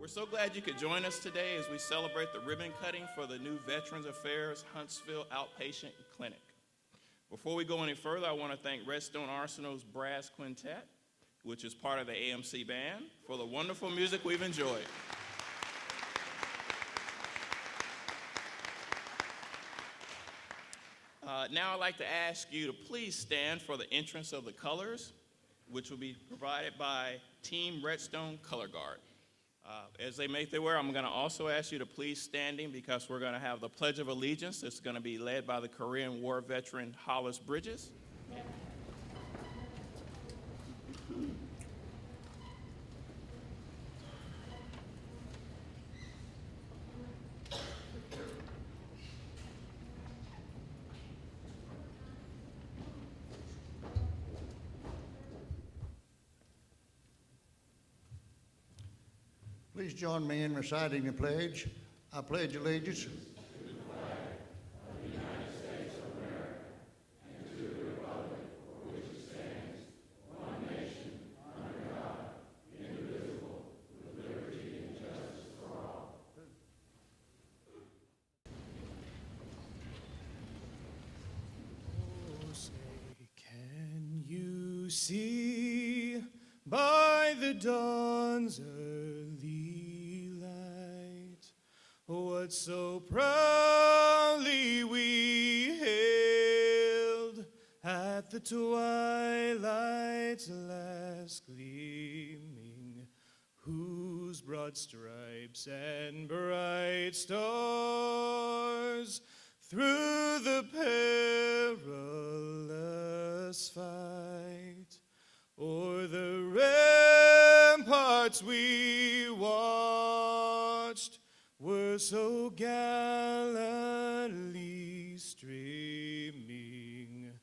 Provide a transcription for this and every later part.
so glad you could join us today as we celebrate the ribbon cutting for the new Veterans Affairs Huntsville Outpatient Clinic. Before we go any further, I want to thank Redstone Arsenal's Brass Quintet, which is part of the AMC Band, for the wonderful music we've enjoyed. Now I'd like to ask you to please stand for the entrance of the colors, which will be provided by Team Redstone Color Guard. As they make their way, I'm going to also ask you to please standing because we're going to have the Pledge of Allegiance. It's going to be led by the Korean War veteran Hollis Bridges. Please join me in reciting the pledge. I pledge allegiance to the flag of the United States of America and to the republic for which it stands, one nation, under God, indivisible, with liberty and justice for all. Oh, say, can you see by the dawn's early light what so proudly we hailed at the twilight's last gleaming, whose broad stripes and bright stars through the perilous fight o'er the ramparts we watched were so gallantly streaming,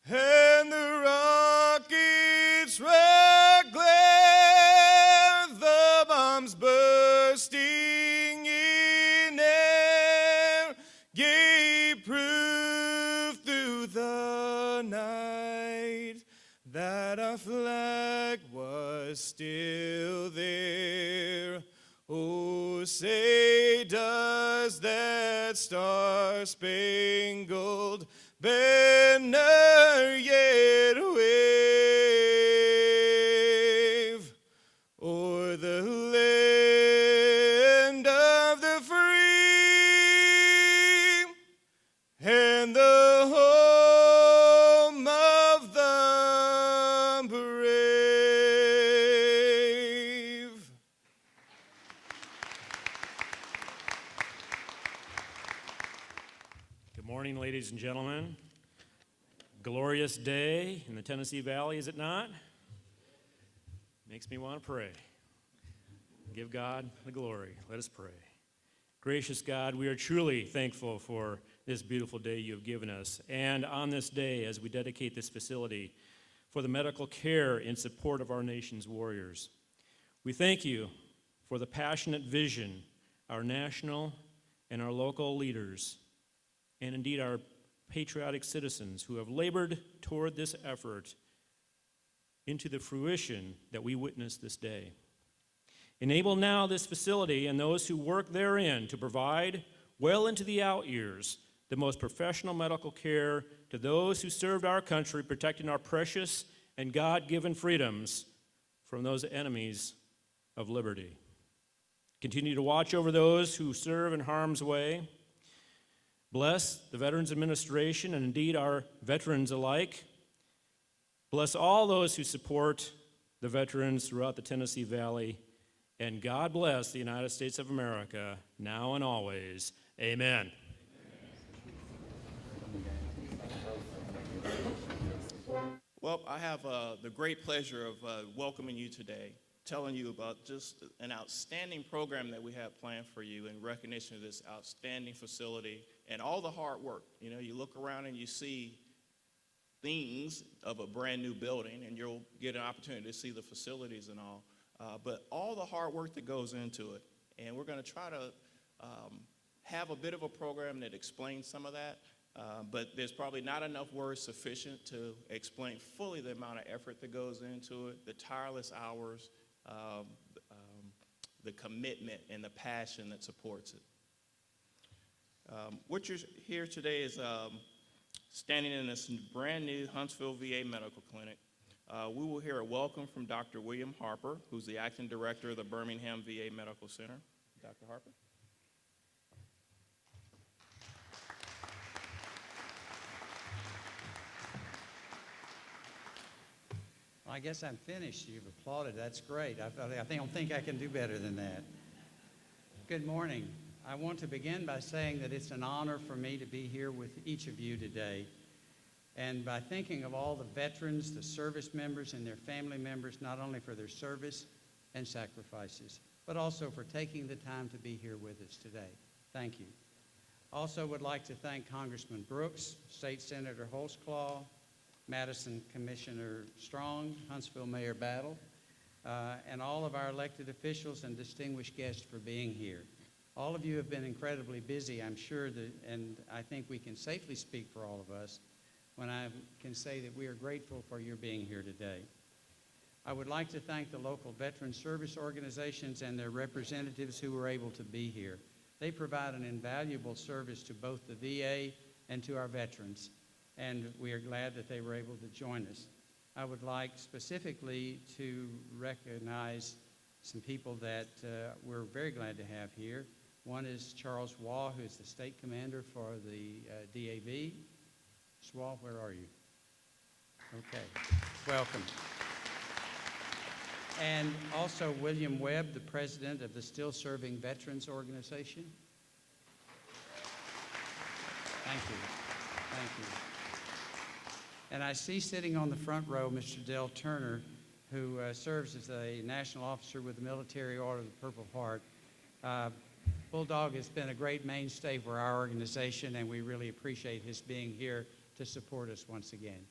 and the rockets' red glare, the bombs bursting in air, gave proof through the night that our flag was still there. Oh, say, does that star-spangled banner yet wave o'er the land of the free and the home of the brave? Good morning, ladies and gentlemen. Glorious day in the Tennessee Valley, is it not? Makes me want to pray. Give God the glory. Let us pray. Gracious God, we are truly thankful for this beautiful day you have given us. And on this day, as we dedicate this facility for the medical care in support of our nation's warriors, we thank you for the passionate vision our national and our local leaders, and indeed our patriotic citizens who have labored toward this effort into the fruition that we witness this day. Enable now this facility and those who work therein to provide well into the out years the most professional medical care to those who served our country, protecting our precious and God-given freedoms from those enemies of liberty. Continue to watch over those who serve in harm's way. Bless the Veterans Administration and indeed our veterans alike. Bless all those who support the veterans throughout the Tennessee Valley. And God bless the United States of America, now and always. Amen. Well, I have the great pleasure of welcoming you today, telling you about just an outstanding program that we have planned for you in recognition of this outstanding facility and all the hard work. You know, you look around and you see things of a brand new building, and you'll get an opportunity to see the facilities and all, but all the hard work that goes into it. And we're going to try to have a bit of a program that explains some of that, but there's probably not enough words sufficient to explain fully the amount of effort that goes into it, the tireless hours, the commitment and the passion that supports it. What you're here today is standing in this brand new Huntsville VA Medical Clinic. We will hear a welcome from Dr. William Harper, who's the acting director of the Birmingham VA Medical Center. Dr. Harper. Well, I guess I'm finished. You've applauded. That's great. I don't think I can do better than that. Good morning. I want to begin by saying that it's an honor for me to be here with each of you today. And by thinking of all the veterans, the service members, and their family members, not only for their service and sacrifices, but also for taking the time to be here with us today. Thank you. Also would like to thank Congressman Burks, State Senator Holtzclaw, Madison Commissioner Strong, Huntsville Mayor Battle, and all of our elected officials and distinguished guests for being here. All of you have been incredibly busy, I'm sure, and I think we can safely speak for all of us when I can say that we are grateful for your being here today. I would like to thank the local veteran service organizations and their representatives who were able to be here. They provide an invaluable service to both the VA and to our veterans, and we are glad that they were able to join us. I would like specifically to recognize some people that we're very glad to have here. One is Charles Waugh, who is the state commander for the DAV. Waugh, where are you? Okay, welcome. And also William Webb, the president of the Still Serving Veterans Organization. Thank you. Thank you. And I see sitting on the front row Mr. Dale Turner, who serves as a national officer with the Military Order of the Purple Heart. Bulldog has been a great mainstay for our organization, and we really appreciate his being here to support us once again.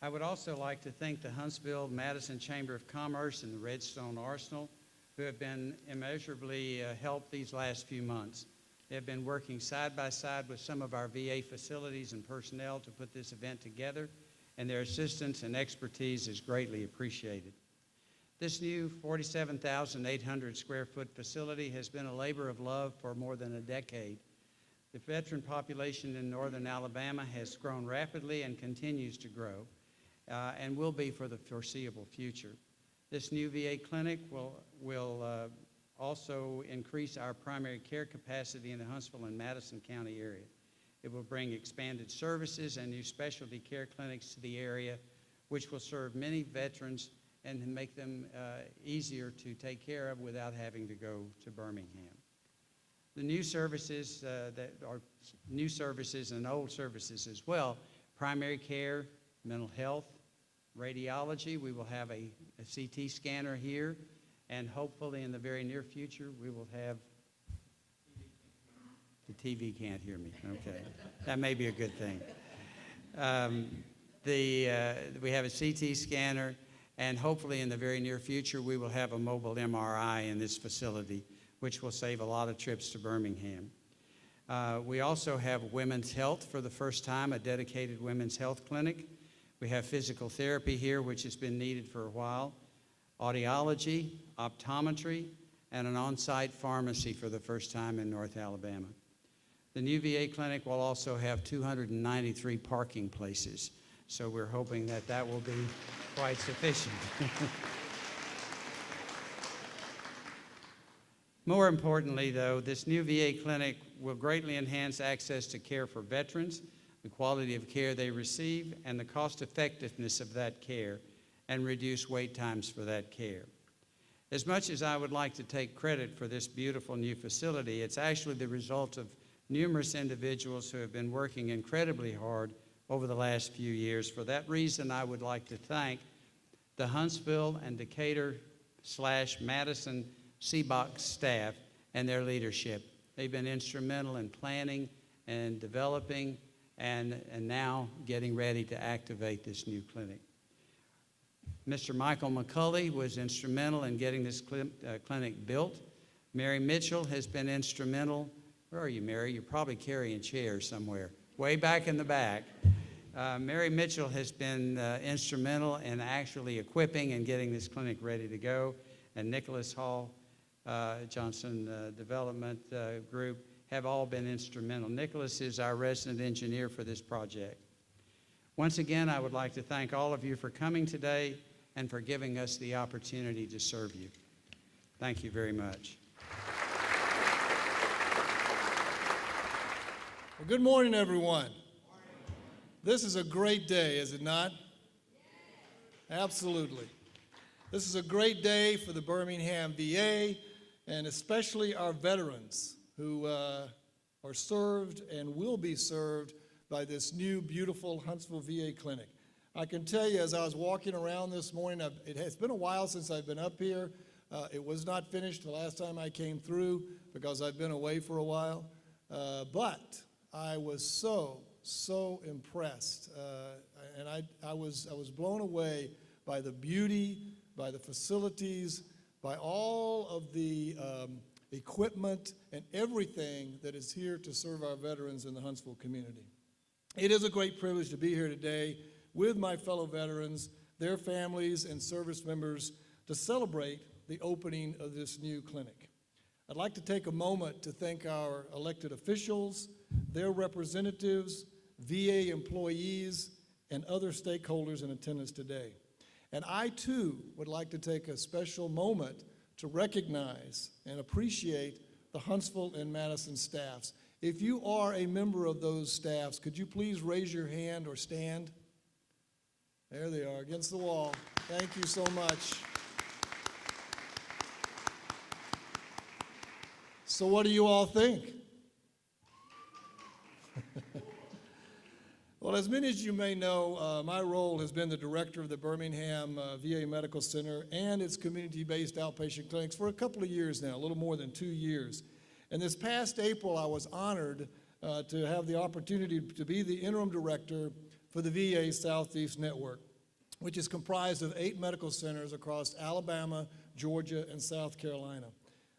I would also like to thank the Huntsville-Madison Chamber of Commerce and the Redstone Arsenal, who have been immeasurably helped these last few months. They have been working side by side with some of our VA facilities and personnel to put this event together, and their assistance and expertise is greatly appreciated. This new 47,800 square foot facility has been a labor of love for more than a decade. The veteran population in northern Alabama has grown rapidly and continues to grow, and will be for the foreseeable future. This new VA clinic will also increase our primary care capacity in the Huntsville and Madison County area. It will bring expanded services and new specialty care clinics to the area, which will serve many veterans and make them easier to take care of without having to go to Birmingham. The new services that are new services and old services as well, primary care, mental health, radiology. We will have a CT scanner here, and hopefully in the very near future we will have, the TV can't hear me, okay. That may be a good thing. We have a CT scanner, and hopefully in the very near future we will have a mobile MRI in this facility, which will save a lot of trips to Birmingham. We also have women's health for the first time, a dedicated women's health clinic. We have physical therapy here, which has been needed for a while, audiology, optometry, and an on-site pharmacy for the first time in North Alabama. The new VA clinic will also have 293 parking places, so we're hoping that that will be quite sufficient. More importantly, though, this new VA clinic will greatly enhance access to care for veterans, the quality of care they receive, and the cost-effectiveness of that care, and reduce wait times for that care. As much as I would like to take credit for this beautiful new facility, it's actually the result of numerous individuals who have been working incredibly hard over the last few years. For that reason, I would like to thank the Huntsville and Decatur/Madison CBOC staff and their leadership. They've been instrumental in planning and developing and now getting ready to activate this new clinic. Mr. Michael McCulley was instrumental in getting this clinic built. Mary Mitchell has been instrumental. Where are you, Mary? You're probably carrying chairs somewhere, way back in the back. Mary Mitchell has been instrumental in actually equipping and getting this clinic ready to go, and Nicholas Hall, Johnson Development Group, have all been instrumental. Nicholas is our resident engineer for this project. Once again, I would like to thank all of you for coming today and for giving us the opportunity to serve you. Thank you very much. Well, good morning, everyone. This is a great day, is it not? Absolutely. This is a great day for the Birmingham VA, and especially our veterans who are served and will be served by this new, beautiful Huntsville VA clinic. I can tell you, as I was walking around this morning, it has been a while since I've been up here. It was not finished the last time I came through because I've been away for a while, but I was so impressed, and I was blown away by the beauty, by the facilities, by all of the equipment and everything that is here to serve our veterans in the Huntsville community. It is a great privilege to be here today with my fellow veterans, their families, and service members to celebrate the opening of this new clinic. I'd like to take a moment to thank our elected officials, their representatives, VA employees, and other stakeholders in attendance today. And I too would like to take a special moment to recognize and appreciate the Huntsville and Madison staffs. If you are a member of those staffs, could you please raise your hand or stand? There they are, against the wall. Thank you so much. So what do you all think? Well, as many as you may know, my role has been the director of the Birmingham VA Medical Center and its community-based outpatient clinics for a couple of years now, a little more than 2 years. And this past April, I was honored to have the opportunity to be the interim director for the VA Southeast Network, which is comprised of 8 medical centers across Alabama, Georgia, and South Carolina.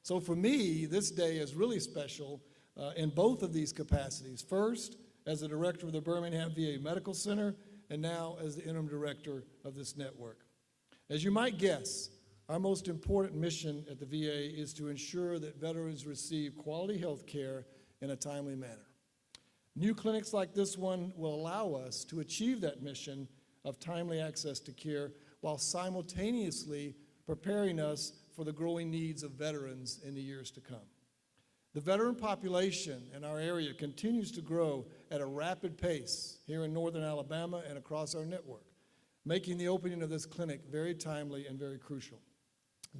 So for me, this day is really special in both of these capacities. First, as the director of the Birmingham VA Medical Center, and now as the interim director of this network. As you might guess, our most important mission at the VA is to ensure that veterans receive quality health care in a timely manner. New clinics like this one will allow us to achieve that mission of timely access to care while simultaneously preparing us for the growing needs of veterans in the years to come. The veteran population in our area continues to grow at a rapid pace here in northern Alabama and across our network, making the opening of this clinic very timely and very crucial.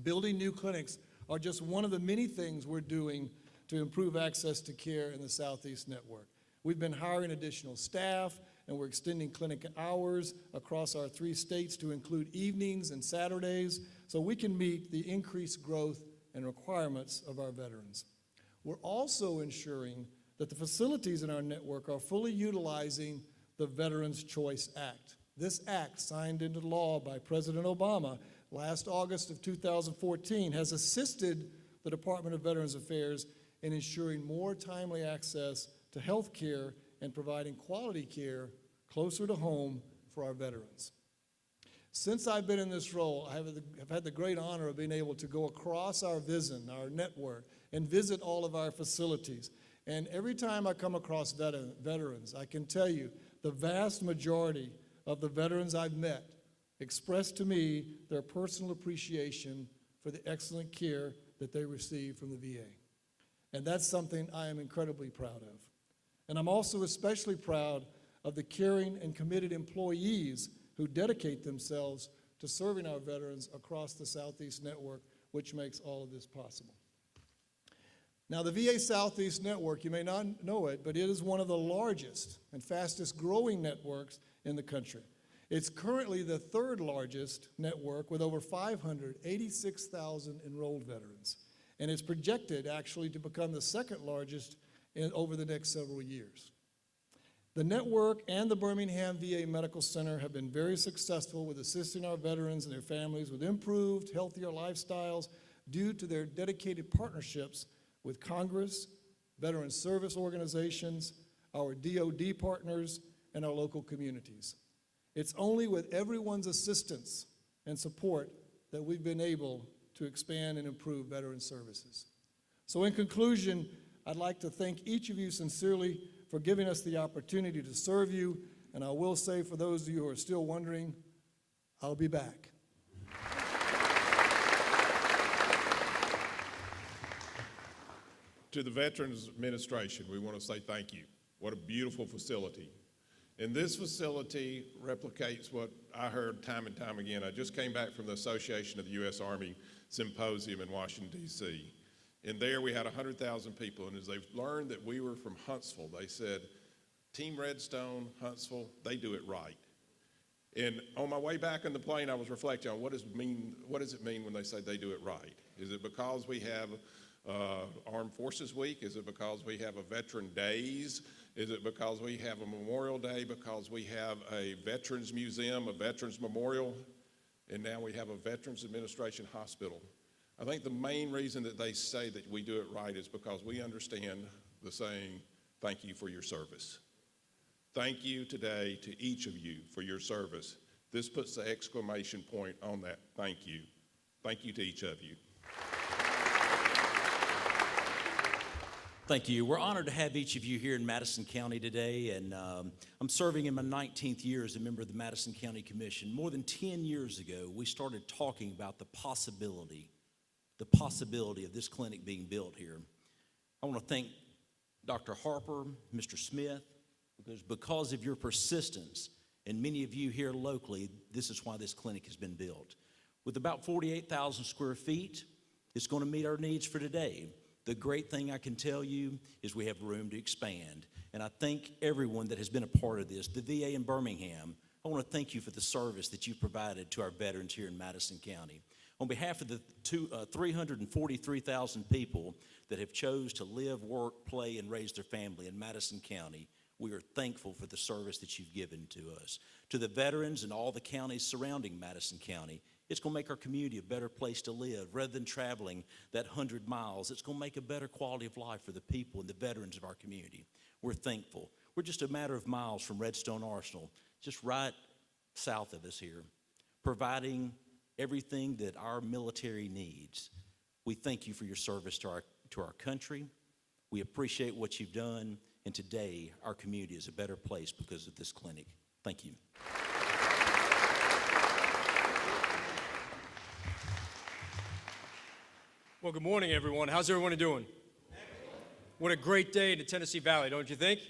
Building new clinics are just one of the many things we're doing to improve access to care in the Southeast network. We've been hiring additional staff, and we're extending clinic hours across our 3 states to include evenings and Saturdays so we can meet the increased growth and requirements of our veterans. We're also ensuring that the facilities in our network are fully utilizing the Veterans Choice Act. This act, signed into law by President Obama last August of 2014, has assisted the Department of Veterans Affairs in ensuring more timely access to health care and providing quality care closer to home for our veterans. Since I've been in this role, I have had the great honor of being able to go across our VISN, our network, and visit all of our facilities. And every time I come across veterans, I can tell you the vast majority of the veterans I've met express to me their personal appreciation for the excellent care that they receive from the VA. And that's something I am incredibly proud of. And I'm also especially proud of the caring and committed employees who dedicate themselves to serving our veterans across the Southeast Network, which makes all of this possible. Now, the VA Southeast Network, you may not know it, but it is one of the largest and fastest growing networks in the country. It's currently the 3rd largest network with over 586,000 enrolled veterans. And it's projected actually to become the 2nd largest over the next several years. The network and the Birmingham VA Medical Center have been very successful with assisting our veterans and their families with improved, healthier lifestyles due to their dedicated partnerships with Congress, veteran service organizations, our DoD partners, and our local communities. It's only with everyone's assistance and support that we've been able to expand and improve veteran services. So in conclusion, I'd like to thank each of you sincerely for giving us the opportunity to serve you, and I will say for those of you who are still wondering, I'll be back. To the Veterans Administration, we want to say thank you. What a beautiful facility. And this facility replicates what I heard time and time again. I just came back from the Association of the U.S. Army Symposium in Washington, D.C. And there we had 100,000 people. And as they've learned that we were from Huntsville, they said, Team Redstone, Huntsville, they do it right. And on my way back on the plane, I was reflecting on what does it mean when they say they do it right? Is it because we have Armed Forces Week? Is it because we have a Veteran Days? Is it because we have a Memorial Day? Because we have a Veterans Museum, a Veterans Memorial, and now we have a Veterans Administration Hospital? I think the main reason that they say that we do it right is because we understand the saying, thank you for your service. Thank you today to each of you for your service. This puts the exclamation point on that thank you. Thank you to each of you. Thank you. We're honored to have each of you here in Madison County today, and I'm serving in my 19th year as a member of the Madison County Commission. More than 10 years ago, we started talking about the possibility of this clinic being built here. I want to thank Dr. Harper, Mr. Smith, because of your persistence, and many of you here locally, this is why this clinic has been built. With about 48,000 square feet, it's going to meet our needs for today. The great thing I can tell you is we have room to expand. And I thank everyone that has been a part of this. The VA in Birmingham, I want to thank you for the service that you've provided to our veterans here in Madison County. On behalf of the 343,000 people that have chose to live, work, play, and raise their family in Madison County, we are thankful for the service that you've given to us. To the veterans in all the counties surrounding Madison County, it's going to make our community a better place to live. Rather than traveling that 100 miles, it's going to make a better quality of life for the people and the veterans of our community. We're thankful. We're just a matter of miles from Redstone Arsenal, just right south of us here, providing everything that our military needs. We thank you for your service to our country. We appreciate what you've done, and today our community is a better place because of this clinic. Thank you. Well, good morning, everyone. How's everyone doing? What a great day in the Tennessee Valley, don't you think?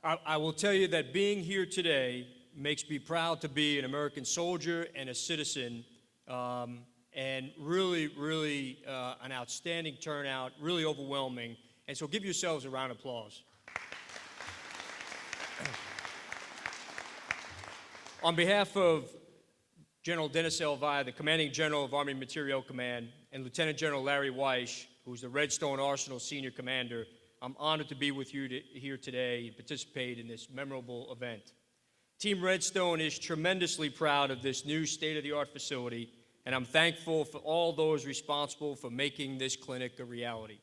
I will tell you that being here today makes me proud to be an American soldier and a citizen, and really an outstanding turnout, really overwhelming. And so give yourselves a round of applause. On behalf of General Dennis Elvira, the Commanding General of Army Materiel Command, and Lieutenant General Larry Weish, who's the Redstone Arsenal Senior Commander, I'm honored to be with you here today and participate in this memorable event. Team Redstone is tremendously proud of this new state-of-the-art facility, and I'm thankful for all those responsible for making this clinic a reality.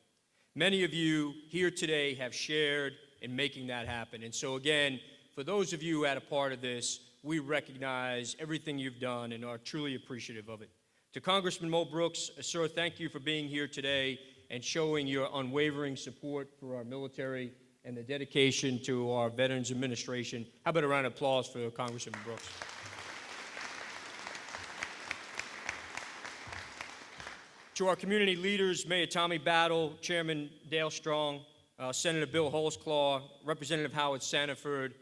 Many of you here today have shared in making that happen, and so again, for those of you who had a part of this, we recognize everything you've done and are truly appreciative of it. To Congressman Mo Brooks, sir, thank you for being here today and showing your unwavering support for our military and the dedication to our Veterans Administration. How about a round of applause for Congressman Brooks? To our community leaders, Mayor Tommy Battle, Chairman Dale Strong, Senator Bill Hollisclaw, Representative Howard Sanford,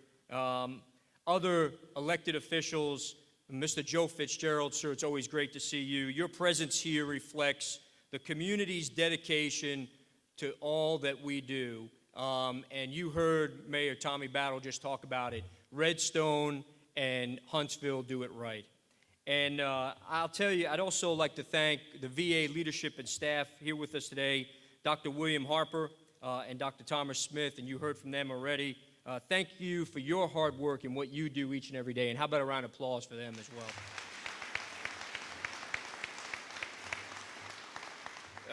other elected officials, Mr. Joe Fitzgerald, sir, it's always great to see you. Your presence here reflects the community's dedication to all that we do. And you heard Mayor Tommy Battle just talk about it. Redstone and Huntsville do it right. And I'll tell you, I'd also like to thank the VA leadership and staff here with us today, Dr. William Harper and Dr. Thomas Smith, and you heard from them already. Thank you for your hard work and what you do each and every day. And how about a round of applause for them as well?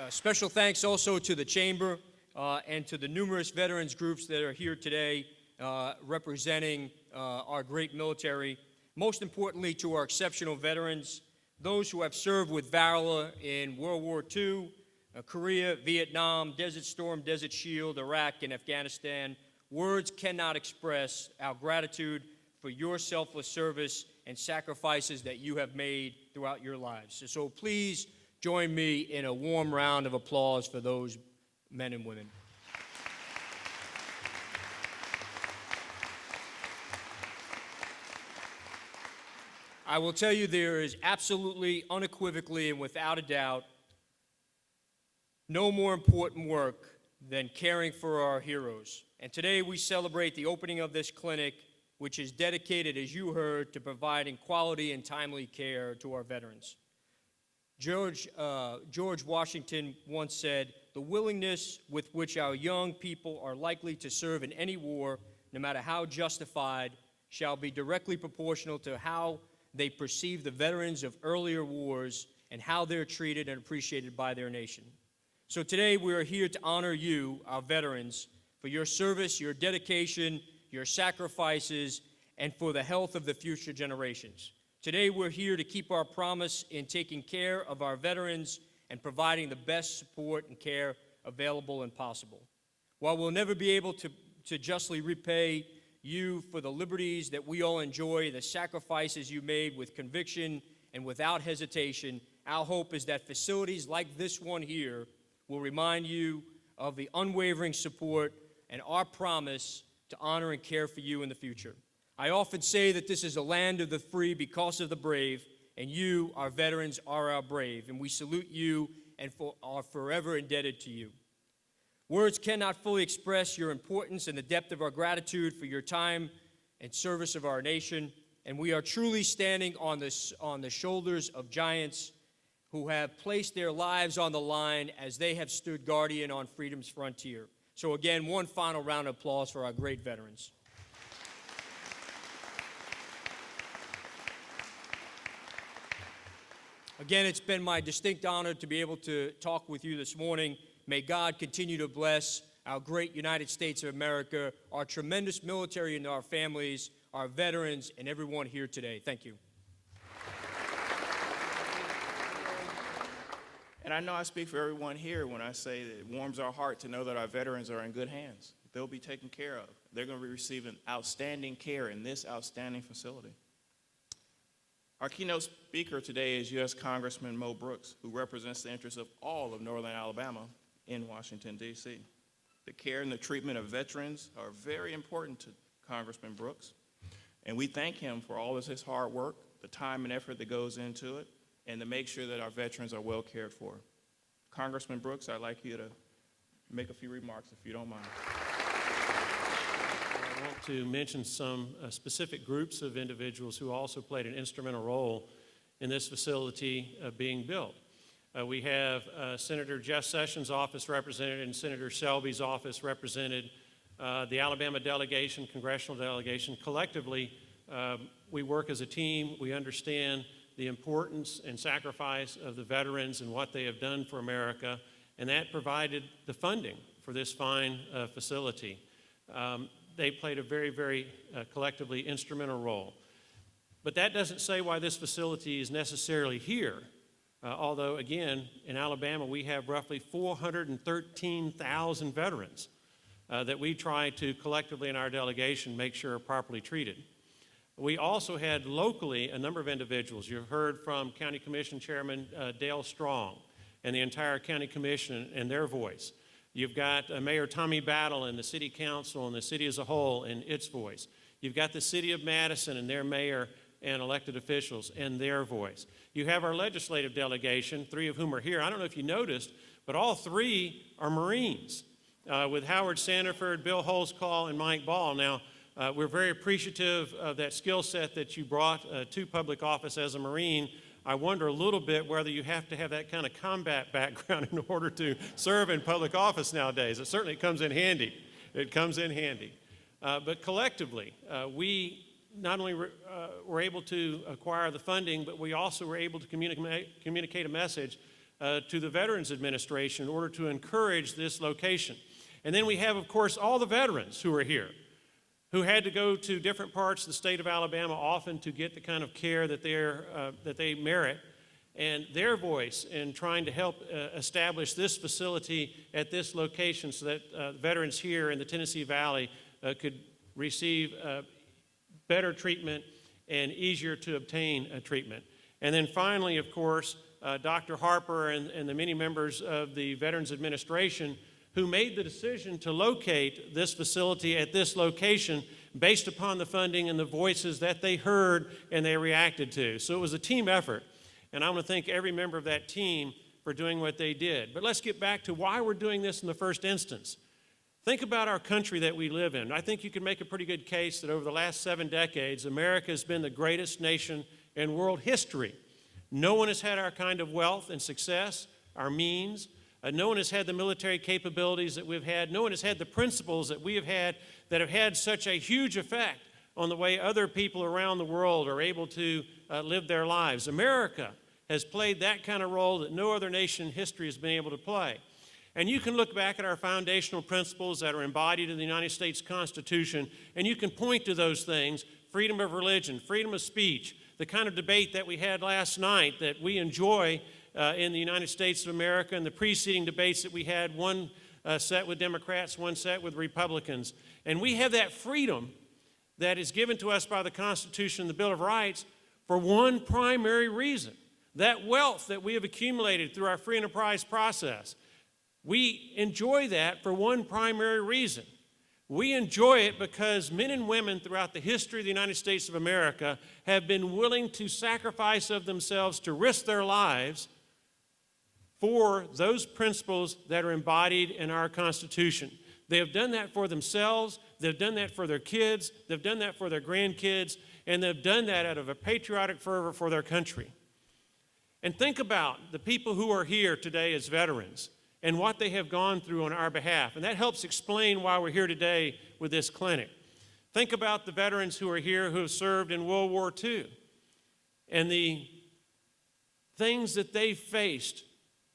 Special thanks also to the Chamber and to the numerous veterans groups that are here today. representing our great military. Most importantly, to our exceptional veterans, those who have served with valor in World War II, Korea, Vietnam, Desert Storm, Desert Shield, Iraq, and Afghanistan. Words cannot express our gratitude for your selfless service and sacrifices that you have made throughout your lives. So please join me in a warm round of applause for those men and women. I will tell you there is absolutely, unequivocally, and without a doubt, no more important work than caring for our heroes. And today we celebrate the opening of this clinic, which is dedicated, as you heard, to providing quality and timely care to our veterans. George Washington once said, "The willingness with which our young people are likely to serve in any war, no matter how justified, shall be directly proportional to how they perceive the veterans of earlier wars and how they're treated and appreciated by their nation." So today we are here to honor you, our veterans, for your service, your dedication, your sacrifices, and for the health of the future generations. Today we're here to keep our promise in taking care of our veterans and providing the best support and care available and possible. While we'll never be able to justly repay you for the liberties that we all enjoy, the sacrifices you made with conviction and without hesitation, our hope is that facilities like this one here will remind you of the unwavering support and our promise to honor and care for you in the future. I often say that this is a land of the free because of the brave, and you, our veterans, are our brave, and we salute you and are forever indebted to you. Words cannot fully express your importance and the depth of our gratitude for your time and service of our nation, and we are truly standing on the shoulders of giants who have placed their lives on the line as they have stood guardian on freedom's frontier. So again, one final round of applause for our great veterans. Again, it's been my distinct honor to be able to talk with you this morning. May God continue to bless our great United States of America, our tremendous military and our families, our veterans, and everyone here today. Thank you. And I know I speak for everyone here when I say that it warms our heart to know that our veterans are in good hands. They'll be taken care of. They're going to be receiving outstanding care in this outstanding facility. Our keynote speaker today is U.S. Congressman Mo Brooks, who represents the interests of all of Northern Alabama in Washington, D.C. The care and the treatment of veterans are very important to Congressman Brooks, and we thank him for all of his hard work, the time and effort that goes into it, and to make sure that our veterans are well cared for. Congressman Brooks, I'd like you to make a few remarks, if you don't mind. I want to mention some specific groups of individuals who also played an instrumental role in this facility being built. We have Senator Jeff Sessions' office represented and Senator Shelby's office represented, the Alabama delegation, congressional delegation. Collectively, we work as a team. We understand the importance and sacrifice of the veterans and what they have done for America, and that provided the funding for this fine facility. They played a very, very collectively instrumental role. But that doesn't say why this facility is necessarily here, although, again, in Alabama, we have roughly 413,000 veterans that we try to collectively in our delegation make sure are properly treated. We also had locally a number of individuals. You've heard from County Commission Chairman Dale Strong and the entire County Commission and their voice. You've got Mayor Tommy Battle and the City Council and the city as a whole and its voice. You've got the City of Madison and their mayor and elected officials and their voice. You have our legislative delegation, 3 of whom are here. I don't know if you noticed, but all 3 are Marines, with Howard Sanford, Bill Holsclaw, and Mike Ball. Now, we're very appreciative of that skill set that you brought to public office as a Marine. I wonder a little bit whether you have to have that kind of combat background in order to serve in public office nowadays. It certainly comes in handy. It comes in handy. But collectively, we not only were able to acquire the funding, but we also were able to communicate a message to the Veterans Administration in order to encourage this location. And then we have, of course, all the veterans who are here. who had to go to different parts of the state of Alabama often to get the kind of care that they merit, and their voice in trying to help establish this facility at this location so that veterans here in the Tennessee Valley could receive better treatment and easier to obtain treatment. And then finally, of course, Dr. Harper and the many members of the Veterans Administration who made the decision to locate this facility at this location based upon the funding and the voices that they heard and they reacted to. So it was a team effort, and I want to thank every member of that team for doing what they did. But let's get back to why we're doing this in the first instance. Think about our country that we live in. I think you can make a pretty good case that over the last 7 decades, America has been the greatest nation in world history. No one has had our kind of wealth and success, our means. No one has had the military capabilities that we've had. No one has had the principles that we have had such a huge effect on the way other people around the world are able to live their lives. America has played that kind of role that no other nation in history has been able to play. And you can look back at our foundational principles that are embodied in the United States Constitution, and you can point to those things: freedom of religion, freedom of speech, the kind of debate that we had last night that we enjoy in the United States of America, and the preceding debates that we had, one set with Democrats, one set with Republicans. And we have that freedom that is given to us by the Constitution and the Bill of Rights for one primary reason: that wealth that we have accumulated through our free enterprise process. We enjoy that for one primary reason. We enjoy it because men and women throughout the history of the United States of America have been willing to sacrifice of themselves, to risk their lives for those principles that are embodied in our Constitution. They have done that for themselves, they've done that for their kids, they've done that for their grandkids, and they've done that out of a patriotic fervor for their country. And think about the people who are here today as veterans and what they have gone through on our behalf. And that helps explain why we're here today with this clinic. Think about the veterans who are here who have served in World War II and the things that they faced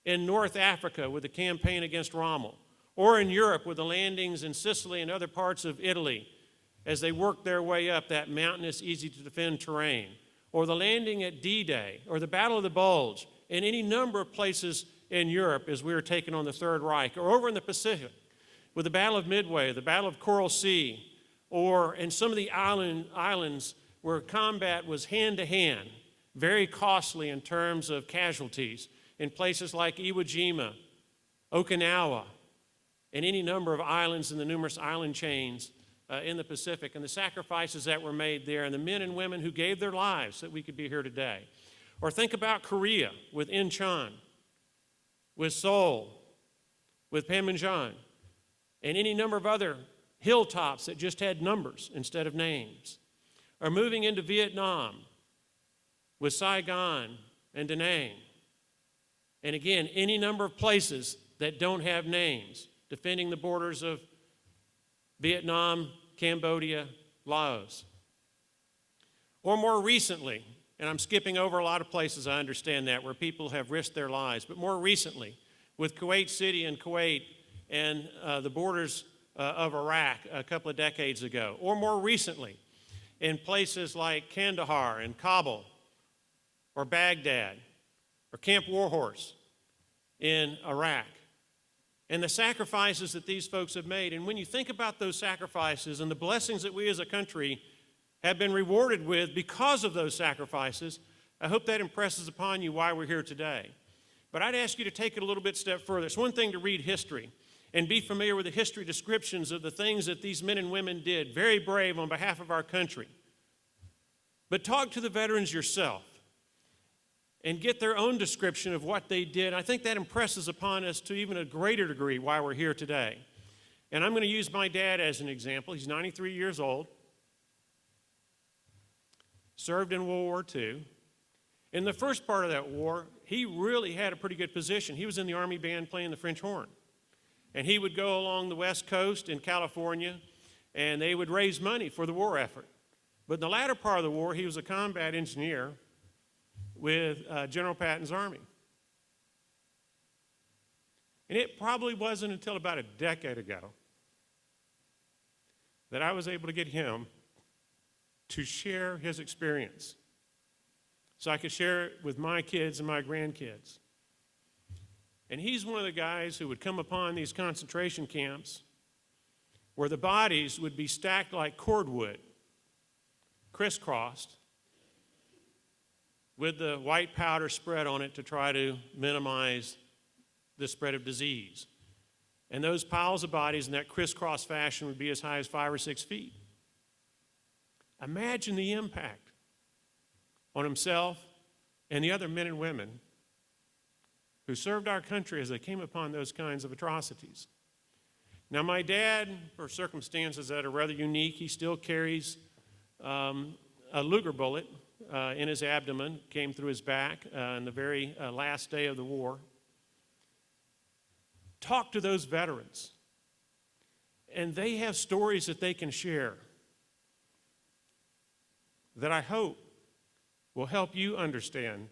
in North Africa with the campaign against Rommel, or in Europe with the landings in Sicily and other parts of Italy as they worked their way up that mountainous, easy-to-defend terrain, or the landing at D-Day, or the Battle of the Bulge, and any number of places in Europe as we were taking on the Third Reich, or over in the Pacific with the Battle of Midway, the Battle of Coral Sea, or in some of the islands where combat was hand-to-hand, very costly in terms of casualties, in places like Iwo Jima, Okinawa, and any number of islands in the numerous island chains in the Pacific, and the sacrifices that were made there, and the men and women who gave their lives so that we could be here today. Or think about Korea with Incheon, with Seoul, with Panmunjom, and any number of other hilltops that just had numbers instead of names. Or moving into Vietnam with Saigon and Da Nang. And again, any number of places that don't have names, defending the borders of Vietnam, Cambodia, Laos. Or more recently, and I'm skipping over a lot of places, I understand that, where people have risked their lives, but more recently, with Kuwait City and Kuwait and the borders of Iraq a couple of decades ago, or more recently, in places like Kandahar and Kabul, or Baghdad, or Camp Warhorse in Iraq, and the sacrifices that these folks have made. And when you think about those sacrifices and the blessings that we as a country have been rewarded with because of those sacrifices, I hope that impresses upon you why we're here today. But I'd ask you to take it a little bit step further. It's one thing to read history and be familiar with the history descriptions of the things that these men and women did, very brave on behalf of our country. But talk to the veterans yourself and get their own description of what they did. I think that impresses upon us to even a greater degree why we're here today. And I'm going to use my dad as an example. He's 93 years old, served in World War II. In the first part of that war, he really had a pretty good position. He was in the Army band playing the French horn. And he would go along the West Coast in California, and they would raise money for the war effort. But in the latter part of the war, he was a combat engineer with General Patton's Army. And it probably wasn't until about a decade ago that I was able to get him to share his experience so I could share it with my kids and my grandkids. And he's one of the guys who would come upon these concentration camps where the bodies would be stacked like cordwood, crisscrossed, with the white powder spread on it to try to minimize the spread of disease. And those piles of bodies in that crisscross fashion would be as high as 5 or 6 feet. Imagine the impact on himself and the other men and women who served our country as they came upon those kinds of atrocities. Now, my dad, for circumstances that are rather unique, he still carries a Luger bullet in his abdomen, came through his back in the very last day of the war. Talk to those veterans, and they have stories that they can share that I hope will help you understand.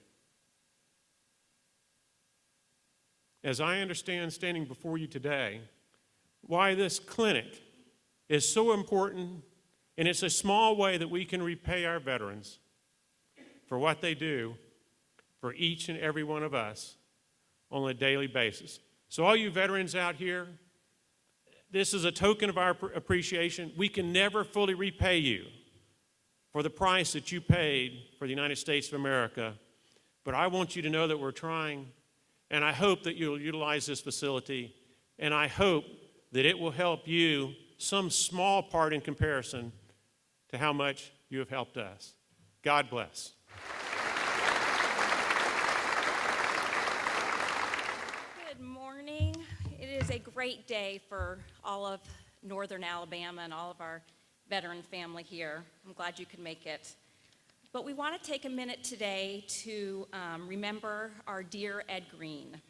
As I understand standing before you today, why this clinic is so important, and it's a small way that we can repay our veterans for what they do for each and every one of us on a daily basis. So all you veterans out here, this is a token of our appreciation. We can never fully repay you for the price that you paid for the United States of America, but I want you to know that we're trying, and I hope that you'll utilize this facility, and I hope that it will help you some small part in comparison to how much you have helped us. God bless. Good morning. It is a great day for all of Northern Alabama and all of our veteran family here. I'm glad you could make it. But we want to take a minute today to remember our dear Ed Green.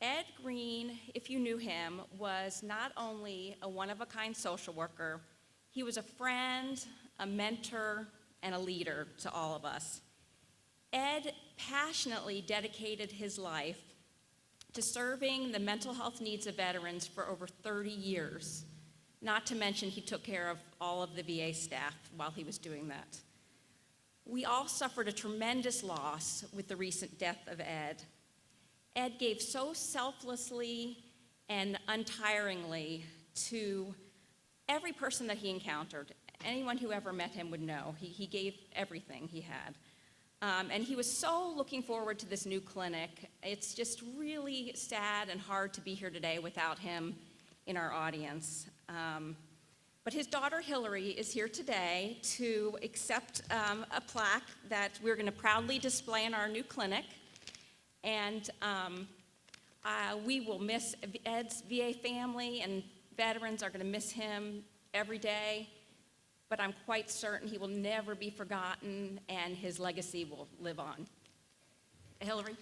Ed Green, if you knew him, was not only a one-of-a-kind social worker, he was a friend, a mentor, and a leader to all of us. Ed passionately dedicated his life to serving the mental health needs of veterans for over 30 years. Not to mention he took care of all of the VA staff while he was doing that. We all suffered a tremendous loss with the recent death of Ed. Ed gave so selflessly and untiringly to every person that he encountered. Anyone who ever met him would know. He gave everything he had. And he was so looking forward to this new clinic. It's just really sad and hard to be here today without him in our audience. But his daughter Hillary is here today to accept a plaque that we're going to proudly display in our new clinic. And we will miss Ed's VA family, and veterans are going to miss him every day. But I'm quite certain he will never be forgotten, and his legacy will live on. Hillary?